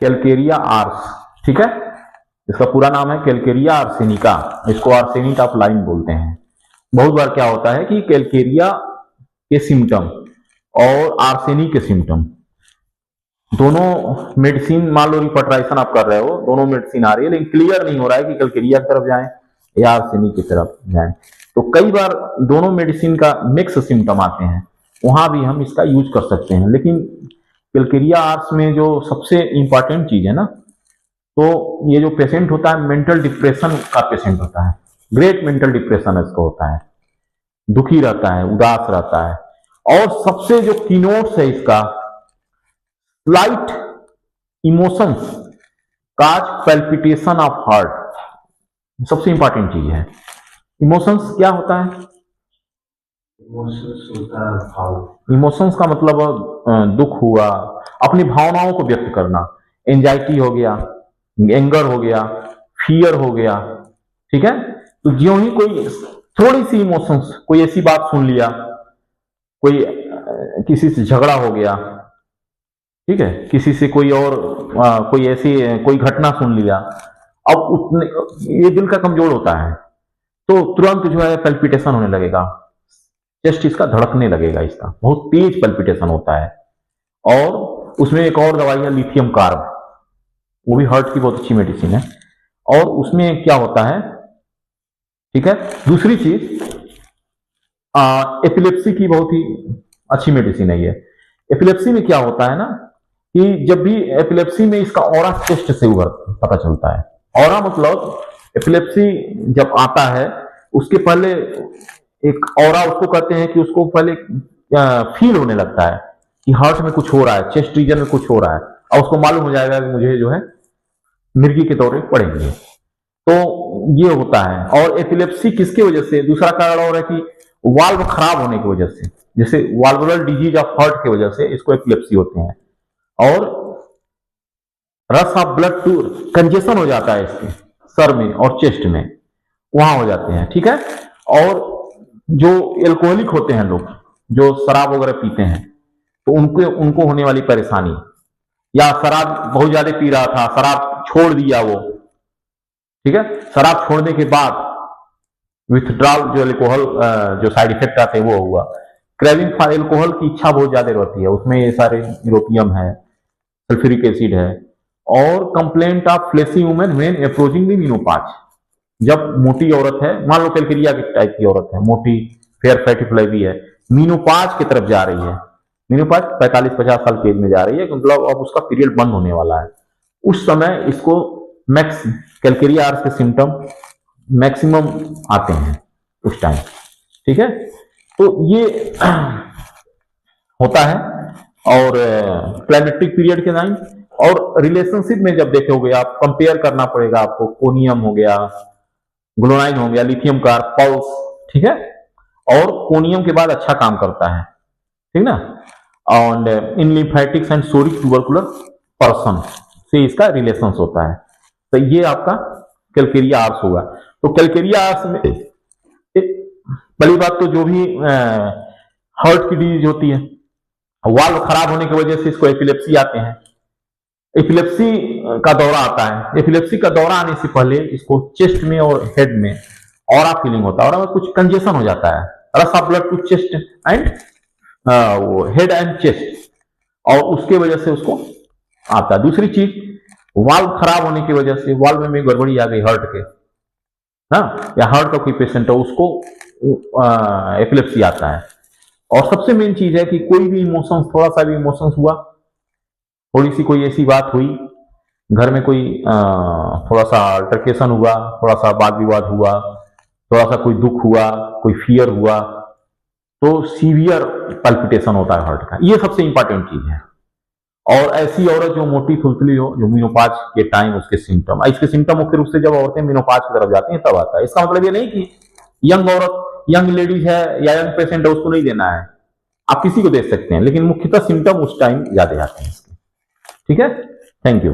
Calcarea hours, ठीक है, इसका पूरा नाम है कैलकेरिया आर्सेनिका, इसको आर्सेनिक ऑफ लाइम बोलते हैं। बहुत बार क्या होता है कि कैलकेरिया के सिम्टम और आर्सेनिक के सिम्टम दोनों मेडिसिन, मान लो रिपट्राइशन आप कर रहे हो, दोनों मेडिसिन आ रही है, लेकिन क्लियर नहीं हो रहा है कि कैलकेरिया की तरफ जाएं या आर्सेनिक की तरफ जाएं। तो कई बार दोनों मेडिसिन का मिक्स सिम्टम आते हैं, वहां भी हम इसका यूज कर सकते हैं। लेकिन कैलकेरिया आर्स में जो सबसे इंपॉर्टेंट चीज है ना, तो ये जो पेशेंट होता है मेंटल डिप्रेशन का पेशेंट होता है, ग्रेट मेंटल डिप्रेशन इसको होता है, दुखी रहता है, उदास रहता है। और सबसे जो कीनोट्स है इसका, slight emotions cause palpitation of heart, सबसे इंपॉर्टेंट चीज है। इमोशंस क्या होता है? इमोशंस का मतलब दुख हुआ, अपनी भावनाओं को व्यक्त करना, एंजाइटी हो गया, एंगर हो गया, फियर हो गया, ठीक है। तो ज्यों ही कोई थोड़ी सी इमोशंस, कोई ऐसी बात सुन लिया, कोई किसी से झगड़ा हो गया, ठीक है, किसी से कोई और कोई ऐसी कोई घटना सुन लिया, अब उतने ये दिल का कमजोर होता है, तो तुरंत जो है पल्पिटेशन होने लगेगा, चेस्ट इसका धड़कने लगेगा, इसका बहुत तेज पल्पिटेशन होता है। और उसमें एक और दवाई है लिथियम कार्ब, वो भी हार्ट की बहुत अच्छी मेडिसिन है। और उसमें क्या होता है, ठीक है, दूसरी चीज एपिलेप्सी की बहुत ही अच्छी मेडिसिन है ये। एपिलेप्सी में क्या होता है ना कि जब भी एपिलेप्सी में इसका ऑरा चेस्ट से उभर पता चलता है। ऑरा मतलब एपिलेप्सी जब आता है उसके पहले एक ऑरा उसको कहते हैं कि उसको पहले फील होने लगता है कि हार्ट में कुछ हो रहा है, चेस्ट रीजन में कुछ हो रहा है, और उसको मालूम हो जाएगा कि मुझे जो है मिर्गी के दौरे पड़ेंगे। तो ये होता है। और एपिलेप्सी किसके वजह से, दूसरा कारण और है कि वाल्व खराब होने की वजह से, जैसे वाल्वुलर डिजीज ऑफ हार्ट की वजह से इसको एपिलेप्सी होते हैं। और रस ऑफ ब्लड टू कंजेशन हो जाता है इसके सर में और चेस्ट में, वहां हो जाते हैं, ठीक है। और जो एल्कोहलिक होते हैं लोग, जो शराब वगैरह पीते हैं, तो उनको होने वाली परेशानी, या शराब बहुत ज्यादा पी रहा था, शराब छोड़ दिया वो, ठीक है, शराब छोड़ने के बाद विथड्रॉल जो एल्कोहल जो साइड इफेक्ट आते हैं वो हुआ। क्रेविंग फॉर एल्कोहल की इच्छा बहुत ज्यादा रहती है, उसमें ये सारे यूरोपियम है, सल्फ्यूरिक एसिड है। और complaint of fleshy women when approaching the menopause, जब मोटी औरत है, मान लो कैलकेरिया के टाइप की औरत है, मोटी, फेयर फैटी फ्लैवी है, मेनोपॉज की तरफ जा रही है, मेनोपॉज 45-50 साल की एज में जा रही है, मतलब अब उसका पीरियड बंद होने वाला है, उस समय इसको मैक्स कैलकेरिया आर्स के सिम्टम मैक्सिमम आते हैं उस टाइम, ठीक है। तो ये होता है। और क्लाइमेटिक पीरियड के टाइम और रिलेशनशिप में जब देखोगे आप, कंपेयर करना पड़ेगा आपको, कोनियम हो गया, ग्लोनाइन हो गया, लिथियम कार्ब, पल्स, ठीक है। और कोनियम के बाद अच्छा काम करता है, ठीक ना। और इन lymphatics and psoric tubercular person से इसका रिलेशन होता है। तो ये आपका कैलकेरिया आर्स होगा। तो कैलकेरिया आर्स में पहली बात तो जो भी हार्ट की डिजीज होती है, वाल्व खराब होने की वजह से इसको एपिलेप्सी आते हैं, एपिलेप्सी का दौरा आता है। एपिलेप्सी का दौरा आने से पहले इसको चेस्ट में और हेड में ऑरा फीलिंग होता है, और में कुछ कंजेशन हो जाता है, rush of blood to chest and head and chest, और उसके वजह से उसको आता है। दूसरी चीज, वाल्व खराब होने की वजह से, वाल्व में गड़बड़ी आ गई हार्ट के, हाँ, या हार्ट का कोई पेशेंट है उसको एपिलेप्सी आता है। और सबसे मेन चीज है कि कोई भी इमोशंस, थोड़ा सा भी इमोशंस हुआ, थोड़ी सी कोई ऐसी बात हुई, घर में कोई थोड़ा सा अल्टरकेशन हुआ, थोड़ा सा वाद विवाद हुआ, थोड़ा सा कोई दुख हुआ, कोई फियर हुआ, तो सीवियर पल्पिटेशन होता है हार्ट का। ये सबसे इंपॉर्टेंट चीज है। और ऐसी औरत जो मोटी थुलथुली हो, जो मेनोपॉज के टाइम उसके सिम्टम, इसके सिम्टम मुख्य रूप से जब औरतें मेनोपॉज की तरफ जाती हैं तब आता है। इसका मतलब ये नहीं कि यंग औरत, यंग लेडीज है या यंग पेशेंट है उसको नहीं देना है, आप किसी को दे सकते हैं, लेकिन मुख्यतः सिम्टम उस टाइम ज्यादा आते हैं इसके, ठीक है। Thank you.